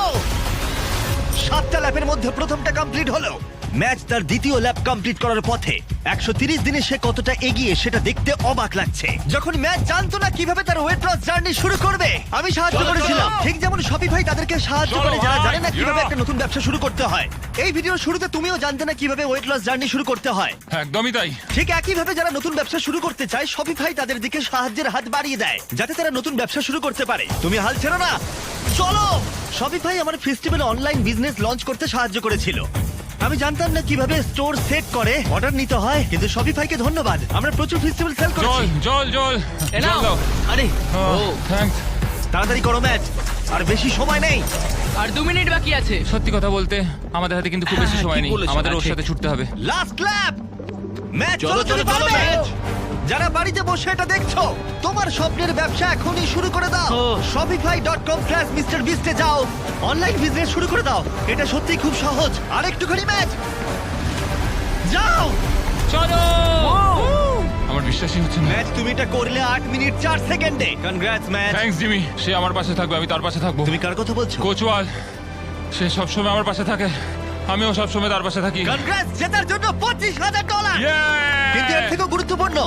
7টা ল্যাপের মধ্যে প্রথমটা কমপ্লিট হলো। ম্যাচ তার দ্বিতীয় ল্যাপ কমপ্লিট করার পথে। 130 দিনে সে কতটা এগিয়ে সেটা দেখতে অবাক লাগছে। যখন ম্যাচ জানতো না কিভাবে তার ওয়েট লস জার্নি শুরু করবে, আমি সাহায্য চলো, করেছিলাম। চলো। ঠিক যেমন শপিফাই তাদেরকে সাহায্য চলো করে যারা ভাই, জানে না কিভাবে ইয়া। একটা নতুন ব্যবসা শুরু করতে হয়। এই ভিডিওর শুরুতে তুমিও জানতে না কিভাবে ওয়েট লস জার্নি শুরু করতে হয়। একদমই তাই। ঠিক একইভাবে যারা নতুন ব্যবসা শুরু করতে চায়, শপিফাই তাদের দিকে সাহায্যের হাত বাড়িয়ে দেয় যাতে তারা নতুন ব্যবসা শুরু করতে পারে। তুমি হাল ছেড়ো না, চলো। শপিফাই আমার ফেস্টিভ্যালে অনলাইন বিজনেস লঞ্চ করতে সাহায্য করেছিল। আমি জানতাম না কিভাবে স্টোর সেট করে অর্ডার নিতে হয়, কিন্তু শপিফাইকে ধন্যবাদ, আমরা প্রচুর ফেস্টিভ্যাল সেল জল করেছি। জল জল এ জল নাও। দাও। আরে থ্যাঙ্কস। তাড়াতাড়ি করো ম্যাচ, আর বেশি সময় নেই। আর 2 মিনিট বাকি আছে। সত্যি কথা বলতে আমাদের হাতে কিন্তু খুব বেশি হ্যাঁ, সময় ঠিক নেই, বলেছো, আমাদের ওর ঠিক। সাথে ছুটতে হবে। লাস্ট ল্যাপ। ম্যাচ চলো, চলো চলো, চলো চলো, পারবে। ম্যাচ। যারা বাড়িতে বসে এটা দেখছো, তোমার স্বপ্নের ব্যবসা এখনই শুরু করে দাও। ও। shopify.com/MrBeast এ যাও, অনলাইন বিজনেস শুরু করে দাও। এটা সত্যিই খুব সহজ। আর একটুখানি ম্যাচ, যাও। চলো আমার বিশ্বাসই হচ্ছে না। ম্যাচ তুমি এটা করলে 8 মিনিট 4 সেকেন্ডে। Congrats match. থ্যাঙ্কস জিমি, সে আমার পাশে থাকবে, আমি তার পাশে থাকবো। তুমি কার কথা বলছো? কোচওয়াল, সে সবসময় আমার পাশে থাকে, আমিও সবসময় তার পাশে থাকি। কনগ্রাটস, জেতার জন্য $25,000। Yeah! কিন্তু এর থেকেও গুরুত্বপূর্ণ,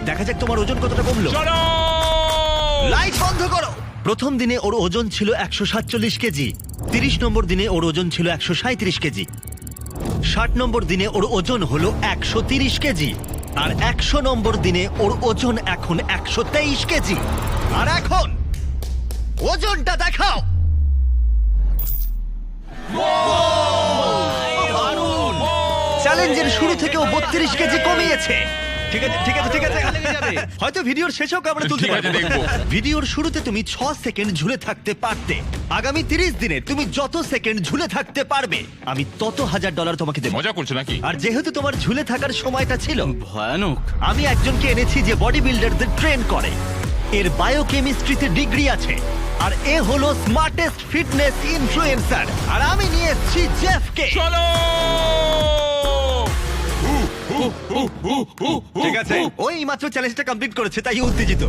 দেখা যাক তোমার ওজন কতটা কমলো। চলো! লাইট বন্ধ করো। প্রথম দিনে ওর ওজন ছিল 147 কেজি। 30 নম্বর দিনে ওর ওজন ছিল 137 কেজি। 60 নম্বর দিনে ওর ওজন হলো 130 কেজি। আর 100 নম্বর দিনে ওর ওজন এখন 123 কেজি। আর এখন ওজনটা দেখাও। চ্যালেঞ্জের শুরু থেকে ও 32 কেজি কমিয়েছে। ঠিক আছে ঠিক আছে ঠিক আছে, হয়তো ভিডিওর শেষেও আমরা তুলতে ঠিক আছে, পারবো। দেখবো। ভিডিওর শুরুতে তুমি 6 সেকেন্ড ঝুলে থাকতে পারতে। আগামী 30 দিনে তুমি যত সেকেন্ড ঝুলে থাকতে পারবে, আমি তত $1,000 তোমাকে দেবো। মজা করছো নাকি? আর যেহেতু তোমার ঝুলে থাকার সময়টা ছিল, ভয়ানক। আমি একজনকে এনেছি যে বডি বিল্ডারদের ট্রেন করে। এর বায়োকেমিস্ট্রিতে ডিগ্রি আছে, আর এ হলো স্মার্টেস্ট ফিটনেস ইনফ্লুয়েন্সার। আর আমি নিয়ে এসেছি জেফকে। চলো! ঠিক আছে, ওই মাত্র চ্যালেঞ্জটা কমপ্লিট করেছে, তাই ও উত্তেজিত।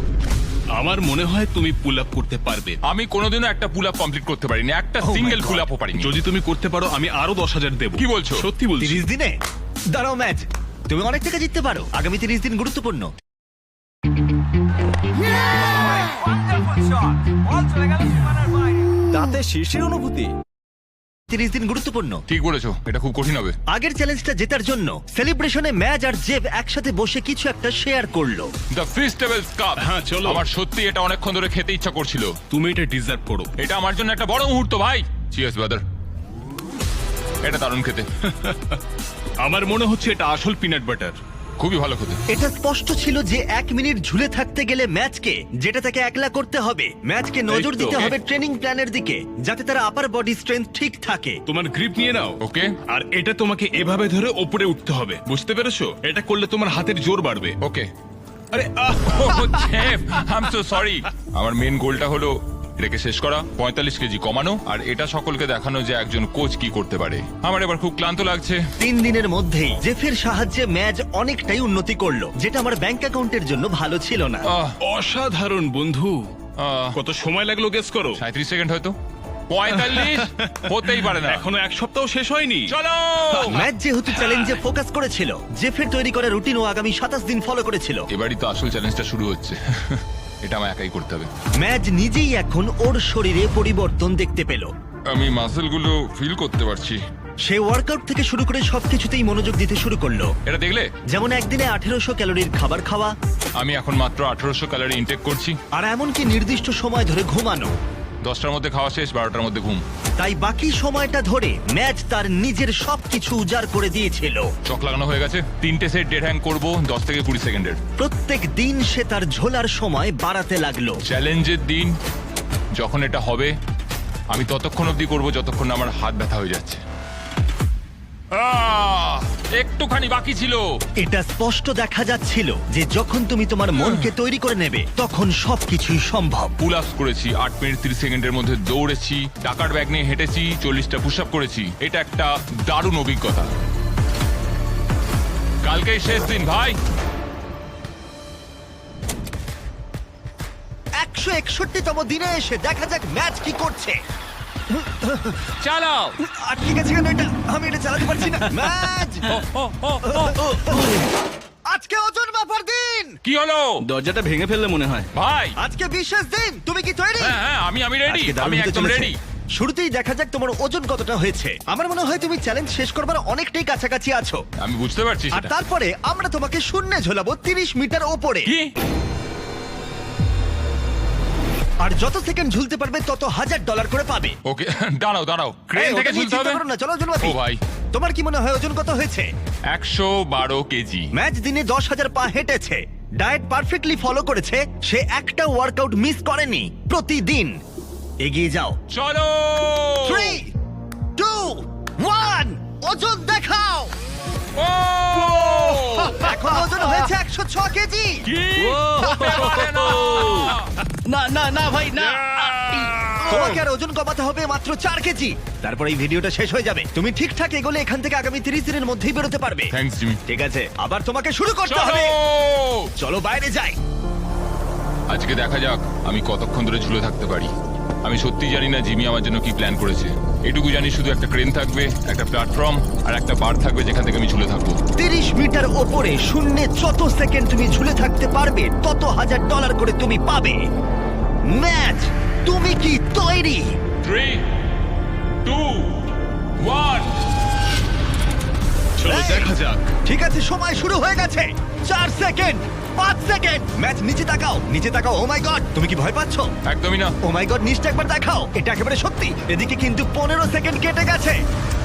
আমার মনে হয় তুমি পুল আপ করতে পারবে। আমি কোনোদিনও একটা পুল আপ কমপ্লিট করতে পারিনি, একটা Oh my সিঙ্গেল God. পুল আপও পারিনি। যদি তুমি করতে পারো আমি আরো 10,000 দেবো। কি বলছো? সত্যি বলছি। 30 দিনে? দাঁড়াও ম্যাচ, তুমি অনেক টাকা জিততে পারো। আগামী 30 দিন গুরুত্বপূর্ণ। শীর্ষের অনুভূতি। 30 দিন গুরুত্বপূর্ণ। ঠিক বলেছো, এটা খুব কঠিন হবে। আগের চ্যালেঞ্জটা জেতার জন্য সেলিব্রেশনে ম্যাজ আর জেব একসাথে বসে কিছু একটা শেয়ার করলো। The Feastables cup. হ্যাঁ, চলো। আমার সত্যি এটা অনেকক্ষণ ধরে খেতে ইচ্ছা করছিল। তুমি এটা ডিজার্ভ করো। এটা আমার জন্য একটা বড় মুহূর্ত ভাই। Cheers brother. এটা দারুণ খেতে, আমার মনে হচ্ছে এটা আসল পিনাট বাটার। খুবই ভালো খেতে। এটা স্পষ্ট ছিল যে 1 মিনিট ঝুলে থাকতে গেলে ম্যাচকে, যেটা তাকে একলা করতে হবে, ম্যাচকে নজর এই তো। দিতে হবে ট্রেনিং প্ল্যানের দিকে, যাতে তার আপার বডি স্ট্রেংথ ঠিক থাকে। তোমার গ্রিপ নিয়ে নাও। ওকে। আর এটা তোমাকে এভাবে ধরে ওপরে উঠতে হবে, বুঝতে পেরেছো? এটা করলে তোমার হাতের জোর বাড়বে। ওকে। আরে Jeff, I am so sorry. আমার মেন গোলটা হলো এটাকে শেষ করা, 45 কেজি কমানো, আর এটা সকলকে দেখানো যে একজন কোচ কি করতে পারে। আমার এবার খুব ক্লান্ত লাগছে। 3 দিনের মধ্যেই জেফের সাহায্যে ম্যাচ অনেকটাই উন্নতি করলো, যেটা আমার ব্যাংক অ্যাকাউন্টের জন্য ভালো ছিল না। আহ, অসাধারণ বন্ধু। আহ, কত সময় লাগলো গেস করো? 37 সেকেন্ড হয়তো। 45 হতেই পারে না। এখনো এক সপ্তাহ শেষ হয়নি। চলো। ম্যাচ যেহেতু চ্যালেঞ্জে ফোকাস করেছিল, জেফের তৈরি করা রুটিন ও আগামী 27 দিন ফলো করেছিল। এবারই তো আসল চ্যালেঞ্জটা শুরু হচ্ছে। এটা আমায় একাই করতে হবে। ম্যাচ নিজেই এখন ওর শরীরে পরিবর্তন দেখতে পেল। আমি মাসেলগুলো ফিল করতে পারছি। সে ওয়ার্কআউট থেকে শুরু করে সবকিছুতেই মনোযোগ দিতে শুরু করলো। এটা দেখলে? যেমন একদিনে 1800 ক্যালোরির খাবার খাওয়া, আমি এখন মাত্র 1800 ক্যালোরি ইনটেক করছি। আর এমনকি নির্দিষ্ট সময় ধরে ঘুমানো। 10টার মধ্যে খাওয়া শেষ, 12টার মধ্যে ঘুম। তাই বাকি সময়টা ধরে ম্যাচ তার নিজের সবকিছু উজাড় করে দিয়েছিল। চক লাগানো হয়ে গেছে। 3টে সেট ডেড হ্যাং করবো 10 থেকে 20 সেকেন্ডের। প্রত্যেক দিন সে তার ঝোলার সময় বাড়াতে লাগলো। চ্যালেঞ্জের দিন যখন এটা হবে, আমি ততক্ষণ অবধি করবো যতক্ষণ না আমার হাত ব্যথা হয়ে যাচ্ছে। একটুখানি বাকি ছিল। এটা স্পষ্ট দেখা যাচ্ছিল যে যখন তুমি তোমার মনকে তৈরি করে নেবে, তখন সবকিছুই সম্ভব। পুল আপস করেছি 8 মিনিট 30 সেকেন্ডের মধ্যে, দৌড়েছি, টাকার ব্যাগ নিয়ে হেঁটেছি, 40টা পুশ আপ করেছি। এটা একটা দারুণ অভিজ্ঞতা। কালকেই শেষ দিন ভাই। 161তম দিনে এসে দেখা যাক ম্যাচ কি করছে। চালাও। আটকে গেছে কেন এটা? আমি এটা চালাতে পারছি না। ম্যাচ আজকে ওজন মাপার দিন। কি হলো দরজাটা ভেঙে ফেললে মনে হয়। ভাই? আজকে বিশেষ দিন। তুমি কি তৈরি? হ্যাঁ, আমি রেডি। আজকে দারুণ আমি হতে একদম চলেছে। রেডি। শুরুতেই দেখা যাক তোমার ওজন কতটা হয়েছে। আমার মনে হয় তুমি চ্যালেঞ্জ শেষ করবার অনেকটাই কাছাকাছি আছো। আমি বুঝতে পারছি আর সেটা। তারপরে আমরা তোমাকে শূন্যে ঝোলাবো 30 মিটার ওপরে। কি? আর যত সেকেন্ড ঝুলতে পারবে তত $1000 করে পাবে। ওকে, দাঁড়াও। ক্রেন এই, থেকে ওটা নিয়ে ঝুলতে চিন্তা হবে? করো না, চলো ঝুলবাতি। ও ভাই। তোমার কি মনে হয় ওজন কত হয়েছে? 112 কেজি। ম্যাচ দিনে 10,000 পা হেঁটেছে, ডায়েট পারফেক্টলি ফলো করেছে, সে একটা ওয়ার্কআউট মিস করেনি প্রতিদিন। এগিয়ে যাও। চলো। 3, 2, 1, ওজন দেখাও। ও! এখন ওজন হয়েছে 106 কেজি। কি? হতে পারে না। না না না ভাই না। তোমাকে আর ওজন কমাতে হবে মাত্র 4 কেজি। তারপর এই ভিডিওটা শেষ হয়ে যাবে। তুমি ঠিকঠাক এগোলে এখান থেকে আগামী 30 দিনের মধ্যেই বেরোতে পারবে। Thanks Jimmy. ঠিক আছে, আবার তোমাকে শুরু করতে চলো। হবে। চলো বাইরে যাই। আজকে দেখা যাক আমি কতক্ষণ ধরে ঝুলে থাকতে পারি। আমি সত্যি জানি না জিমি আমার জন্য কি প্ল্যান করেছে। এটুকু জানি শুধু একটা ক্রেন থাকবে, একটা প্ল্যাটফর্ম আর একটা বার থাকবে যেখান থেকে আমি ঝুলে থাকবো। 30 মিটার ওপরে শূন্যে যত সেকেন্ড তুমি ঝুলে থাকতে পারবে, তত $1000 করে তুমি পাবে। ম্যাচ, তুমি কি তৈরি? 3, 2, 1। চলো এই। দেখা যাক। ঠিক আছে, সময় শুরু হয়ে গেছে। 4 সেকেন্ড, 5 সেকেন্ড। ম্যাচ, নিচে তাকাও, নিচে তাকাও। ও মাই গড, তুমি কি ভয় পাচ্ছো? একদমই না। ও মাই গড, নিচটা একবার দেখাও। এটা একেবারে সত্যি। এদিকে কিন্তু 15 সেকেন্ড কেটে গেছে।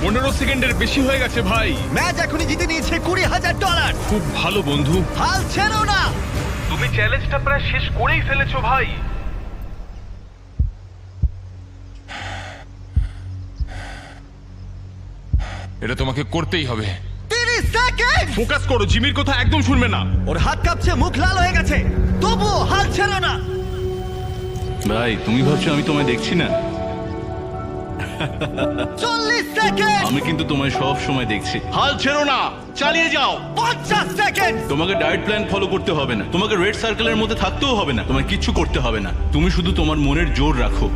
15 সেকেন্ডের বেশি হয়ে গেছে ভাই। ম্যাচ এখনই জিতে নিয়েছে $20,000। খুব ভালো বন্ধু। হাল ছেড়ো না। তুমি চ্যালেঞ্জটা প্রায় শেষ করেই ফেলেছো ভাই। এটা তোমাকে করতেই হবে। 30 সেকেন্ড। ফোকাস করো, জিমির কথা একদম শুনবে না। ওর হাত কাঁপছে, মুখ লাল হয়ে গেছে, তবুও হাল ছেড়ো না। ভাই তুমি ভাবছো আমি তোমায় দেখছি না? 40 সেকেন্ড। আমি কিন্তু তোমায় সব সময় দেখছি। হাল ছেড়ো না, চালিয়ে যাও। 50 সেকেন্ড। তোমাকে ডায়েট প্ল্যান ফলো করতে হবে না, তোমাকে রেড সার্কেলের মধ্যে থাকতেও হবে না, তোমায় কিচ্ছু করতে হবে না। তুমি শুধু তোমার মনের জোর রাখো।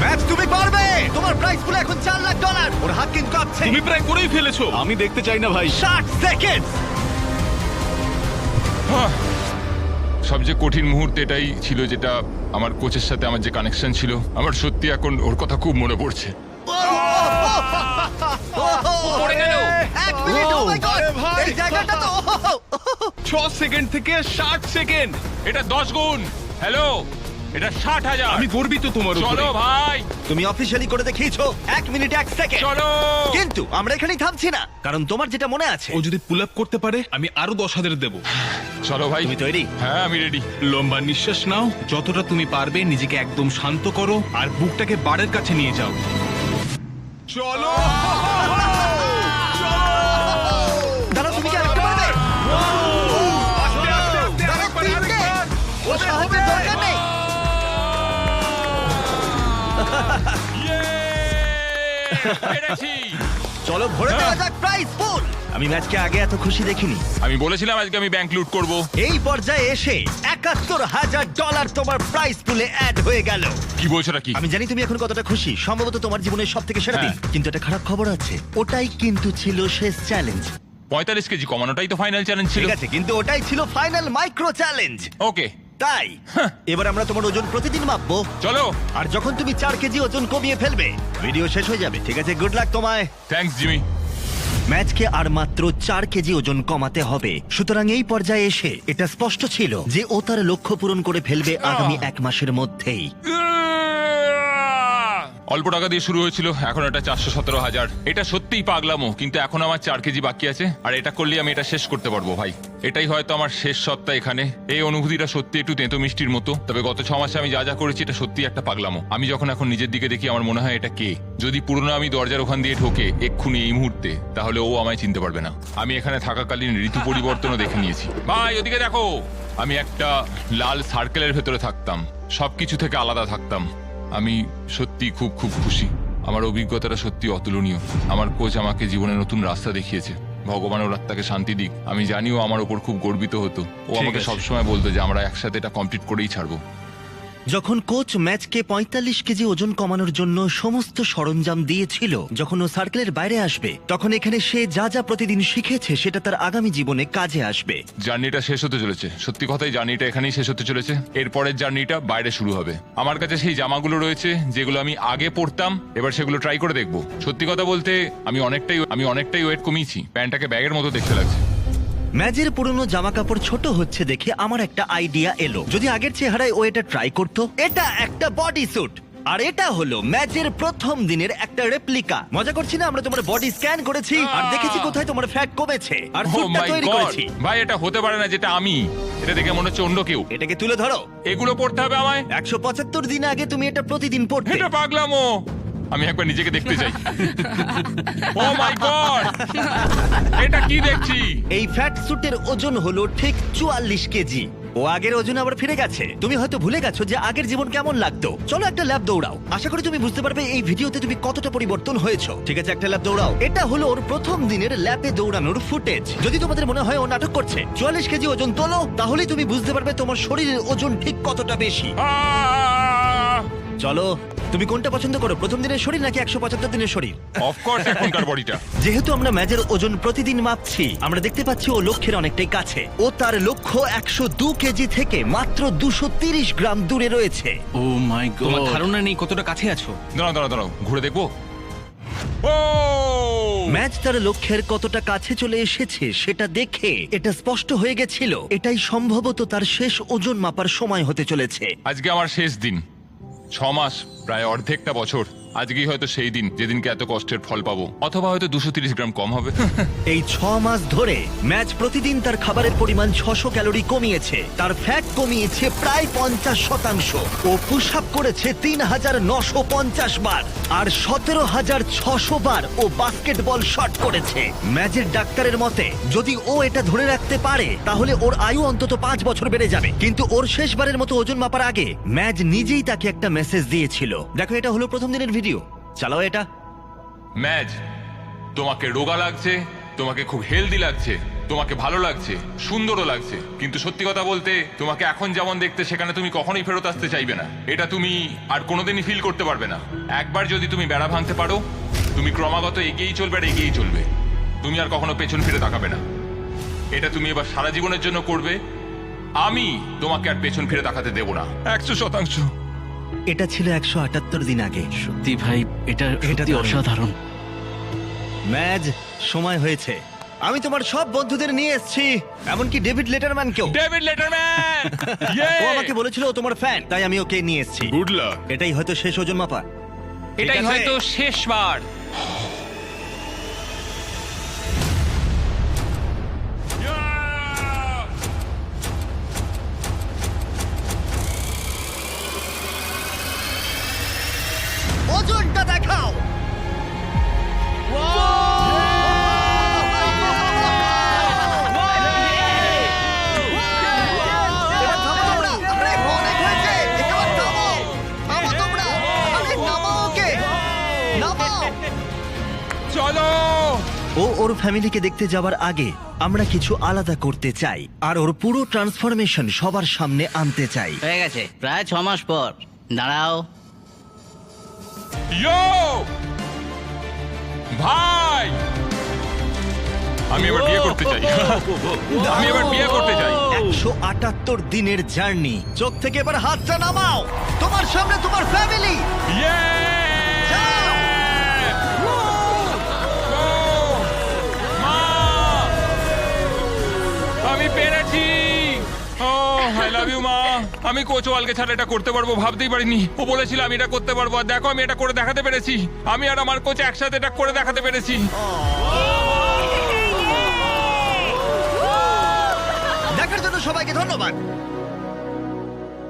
ম্যাচ, তুমি পারবে। তোমার প্রাইস পুরো এখন $4,00,000। ওর হাত কিন্তু কাঁপছে। তুমি প্রায় করেই ফেলেছো। আমি দেখতে চাই না ভাই। 60 সেকেন্ড। সবচেয়ে কঠিন মুহূর্ত এটাই ছিল, যেটা আমার কোচের সাথে আমার যে কানেকশন ছিল, আমার সত্যি এখন ওর কথা খুব মনে পড়ছে। পড়ে গেল। এক মিনিট, oh my God! এই জায়গাটা তো 6 সেকেন্ড থেকে 60 সেকেন্ড। এটা 10 গুণ। হ্যালো, এটা 60,000। আমি গর্বিত তোমার উপরে। চলো ভাই, তুমি অফিশিয়ালি করে দেখিয়েছো 1 মিনিট 1 সেকেন্ড। চলো। কিন্তু আমরা এখানেই থামছি না, কারণ তোমার যেটা মনে আছে। ও যদি পুল আপ করতে পারে আমি আরো 10,000 দেব। চলো ভাই। তুমি তৈরি? হ্যাঁ, আমি রেডি। লম্বা নিঃশ্বাস নাও, যতটা তুমি পারবে নিজেকে একদম শান্ত করো আর বুকটাকে বারের কাছে নিয়ে যাও। চলো। দাঁড়াও, তুমি কি আরেকটা পারবে? দাঁড়াও, তিনটে। ও সাহায্যের দরকার নেই। পেরেছি। চলো ভরে দেওয়া যাক প্রাইস পুল। আমি ম্যাচকে আগে এত খুশি দেখিনি। আমি বলেছিলাম আজকে আমি ব্যাংক লুট করব। এই পর্যায়ে এসে $71,000 তোমার প্রাইস পুলে অ্যাড হয়ে গেল। কি বলছো নাকি? আমি জানি তুমি এখন কতটা খুশি, সম্ভবত তোমার জীবনের সব থেকে সেরা দিন। হ্যাঁ। কিন্তু একটা খারাপ খবর আছে, ওটাই কিন্তু ছিল শেষ চ্যালেঞ্জ। 45 কেজি কমানোটাই তো ফাইনাল চ্যালেঞ্জ ছিল। ঠিক আছে, কিন্তু ওটাই ছিল ফাইনাল মাইক্রো চ্যালেঞ্জ। ওকে, তাই এবার আমরা তোমার ওজন প্রতিদিন মাপবো। চলো। আর যখন তুমি 4 কেজি ওজন কমিয়ে ফেলবে, ভিডিও শেষ হয়ে যাবে। ঠিক আছে, গুড লাক তোমায়। Thanks Jimmy. ম্যাচকে আর মাত্র 4 কেজি ওজন কমাতে হবে। সুতরাং এই পর্যায়ে এসে এটা স্পষ্ট ছিল যে ও তার লক্ষ্য পূরণ করে ফেলবে আগামী 1 মাসের মধ্যেই। অল্প টাকা দিয়ে শুরু হয়েছিল, এখন এটা 417,000। এটা সত্যিই পাগলামো, কিন্তু এখন আমার 4 কেজি বাকি আছে, আর এটা করলে আমি এটা শেষ করতে পারবো ভাই। এটাই হয়তো আমার শেষ সপ্তাহ এখানে। এই অনুভূতিটা সত্যি একটু তেঁতো মিষ্টির মতো, তবে গত 6 মাসে আমি যা যা করেছি এটা সত্যি একটা পাগলামো। আমি যখন এখন নিজের দিকে দেখি, আমার মনে হয় এটা কে। যদি পুরনো আমি দরজার ওখান দিয়ে ঢোকে এক্ষুনি এই মুহূর্তে, তাহলে ও আমায় চিনতে পারবে না। আমি এখানে থাকাকালীন ঋতু পরিবর্তনও দেখে নিয়েছি। ভাই ওদিকে দেখো, আমি একটা লাল সার্কেলের ভেতরে থাকতাম, সবকিছু থেকে আলাদা থাকতাম। আমি সত্যি খুব খুব খুশি। আমার অভিজ্ঞতাটা সত্যি অতুলনীয়। আমার কোচ আমাকে জীবনে নতুন রাস্তা দেখিয়েছে। ভগবান ওর আত্মাকে শান্তি দিক। আমি জানিও আমার ওপর খুব গর্বিত হতো। ও আমাকে আছে। সবসময় বলতো যে আমরা একসাথে এটা কমপ্লিট করেই ছাড়বো। যখন কোচ ম্যাচকে 45 কেজি ওজন কমানোর জন্য সমস্ত সরঞ্জাম দিয়েছিল, যখন ও সার্কেলের বাইরে আসবে, তখন এখানে সে যা যা প্রতিদিন শিখেছে সেটা তার আগামী জীবনে কাজে আসবে। জার্নিটা শেষ হতে চলেছে, সত্যি কথাই জার্নিটা এখানেই শেষ হতে চলেছে। এরপরের জার্নিটা বাইরে শুরু হবে। আমার কাছে সেই জামাগুলো রয়েছে যেগুলো আমি আগে পরতাম, এবার সেগুলো ট্রাই করে দেখবো। সত্যি কথা বলতে আমি অনেকটাই ওয়েট কমিয়েছি। প্যান্টটাকে ব্যাগের মতো দেখতে লাগছে। ম্যাচের পুরনো জামা কাপড় ছোট হচ্ছে দেখে আমার একটা আইডিয়া এলো, যদি আগের চেহারায় ও এটা ট্রাই করতো। এটা একটা বডি স্যুট, আর এটা হলো ম্যাচের প্রথম দিনের একটা রেপ্লিকা। মজা করছি না, আমরা তোমার বডি স্ক্যান করেছি আর দেখেছি কোথায় তোমার ফ্যাট কমেছে, আর Oh স্যুটটা my তৈরি God! করেছি। ভাই এটা হতে পারে না যেটা আমি। এটা দেখে মনে হচ্ছে অন্য কেউ। এটাকে তুলে ধরো। এগুলো পড়তে হবে আমায়? 175 দিন আগে তুমি এটা প্রতিদিন পড়তে। এটা পাগলামো। আমি একবার নিজেকে দেখতে চাই। ও মাই গড, এটা কি দেখছি? এই ফ্যাট স্যুটের ওজন হলো ঠিক 44 কেজি। ও আগের ওজন আবার ফিরে গেছে। তুমি হয়তো ভুলে গেছো যে আগের জীবন কেমন লাগতো। চলো একটা ল্যাব দৌড়াও, আশা করি তুমি বুঝতে পারবে এই ভিডিওতে তুমি কতটা পরিবর্তন হয়েছো। ঠিক আছে, একটা ল্যাব দৌড়াও। এটা হলো ওর প্রথম দিনের ল্যাবে দৌড়ানোর ফুটেজ। যদি তোমাদের মনে হয় ও নাটক করছে, 44 কেজি ওজন তোলো, তাহলেই তুমি বুঝতে পারবে তোমার শরীরের ওজন ঠিক কতটা বেশি। আহ! চলো, তুমি কোনটা পছন্দ করো, প্রথম দিনের শরীর নাকি 175 দিনের শরীর? অফকোর্স এখনকার বডিটা। যেহেতু আমরা ম্যাচের ওজন প্রতিদিন মাপছি, আমরা দেখতে পাচ্ছি ও লক্ষ্যের অনেকটাই কাছে। ও তার লক্ষ্য 102 কেজি থেকে মাত্র 230 গ্রাম দূরে রয়েছে। ও মাই তোমার গড। ধারণা নেই কতটা কাছে আছো। দাঁড়াও ঘুরে দেখবো। ও ম্যাচ তার লক্ষ্যের কতটা কাছে চলে এসেছে সেটা দেখে এটা স্পষ্ট হয়ে গেছিল এটাই সম্ভবত তার শেষ ওজন মাপার সময় হতে চলেছে। আজকে আমার শেষ দিন। 6 মাস, প্রায় অর্ধেকটা বছর। আজকেই হয়তো সেই দিন যেদিনকে এত কষ্টের ফল পাবো, অথবা হয়তো 230 গ্রাম কম হবে। এই 6 মাস ধরে ম্যাচ প্রতিদিন তার খাবারের পরিমাণ 600 ক্যালোরি কমিয়েছে, তার ফ্যাট কমিয়েছে প্রায় 50%। ও পুশ আপ করেছে 3950 বার, আর 17600 বার ও বাস্কেটবল শট করেছে। ম্যাচের ডাক্তারের মতে যদি ও এটা ধরে রাখতে পারে তাহলে ওর আয়ু অন্তত 5 বছর বেড়ে যাবে। কিন্তু ওর শেষবারের মতো ওজন মাপার আগে ম্যাচ নিজেই তাকে একটা মেসেজ দিয়েছিল। দেখো, এটা হলো প্রথম দিনের ভিডিও। চালাও এটা। ম্যাচ, তোমাকে রোগা লাগছে, তোমাকে খুব হেলদি লাগছে, তোমাকে ভালো লাগছে, সুন্দরও লাগছে, কিন্তু সত্যি কথা বলতে তোমাকে এখন যেমন দেখতে সেখানে তুমি কখনোই ফেরত আসতে চাইবে না। এটা তুমি আর কোনোদিনই ফিল করতে পারবে না। একবার যদি তুমি বেড়া ভাঙতে পারো, তুমি ক্রমাগত এগিয়েই চলবে আর এগিয়েই চলবে। তুমি আর কখনো পেছন ফিরে তাকাবে না। এটা তুমি এবার সারা জীবনের জন্য করবে, আমি তোমাকে আর পেছন ফিরে তাকাতে দেবো না। 100%। এটা ছিল 178 দিন আগে। সত্যি ভাই, এটা সত্যি দারুণ। অসাধারণ। ম্যাজ, সময় হয়েছে। আমি তোমার সব বন্ধুদের নিয়ে এসেছি, এমনকি ডেভিড লেটারম্যানকেও। David Letterman! ও আমাকে বলেছিল ও তোমার ফ্যান, তাই আমি ওকে নিয়ে এসেছি। Good luck. এটাই হয়তো শেষ ওজন মাপা। এটাই ঠিক আছে? হয়তো শেষবার। ওজনটা দেখাও। এবার থামো তোমরা। আরে, অনেক হয়েছে। এবার থামো। থামো তোমরা। আরে, নামাও ওকে। নামাও। চলো। ও ওর ফ্যামিলিকে দেখতে যাওয়ার আগে আমরা কিছু আলাদা করতে চাই, আর ওর পুরো ট্রান্সফরমেশন সবার সামনে আনতে চাই। হয়ে গেছে প্রায় 6 মাস পর। দাঁড়াও, ইয়ো ভাই, আমি এবার বিয়ে করতে চাই। আমি এবার বিয়ে করতে চাই। 178 দিনের জার্নি। চোখ থেকে এবার হাতটা নামাও। তোমার সামনে তোমার ফ্যামিলি। ইয়ে! মা! আমি পেরেছি। ও আই লাভ ইউ মা। আমি কোচওয়ালকে ছাড়া এটা করতে পারবো ভাবতেই পারিনি। ও বলেছিল আমি এটা করতে পারবো, আর দেখো আমি এটা করে দেখাতে পেরেছি। আমি আর আমার কোচ একসাথে এটা করে দেখাতে পেরেছি। দেখার জন্য সবাইকে ধন্যবাদ।